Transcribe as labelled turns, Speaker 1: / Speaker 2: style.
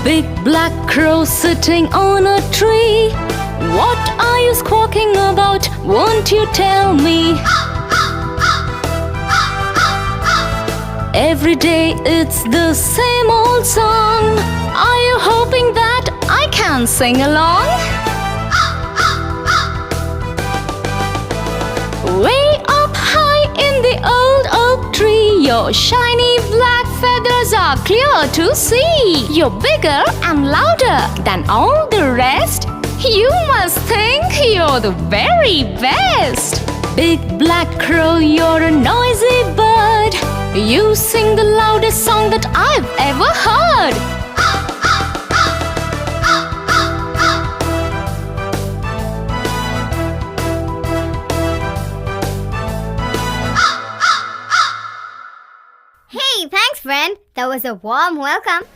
Speaker 1: Big black crow sitting on a tree. What are you squawking about? Won't you tell me? Every day it's the same old song. Are you hoping that I can sing along? Way up high in the old oak tree, your shiny black feathers are clear to see. You're bigger and louder than all the rest. You must think you're the very best. Big black crow, you're a noisy bird. You sing the loudest song that I've ever heard.
Speaker 2: Hey, thanks friend. That was a warm welcome.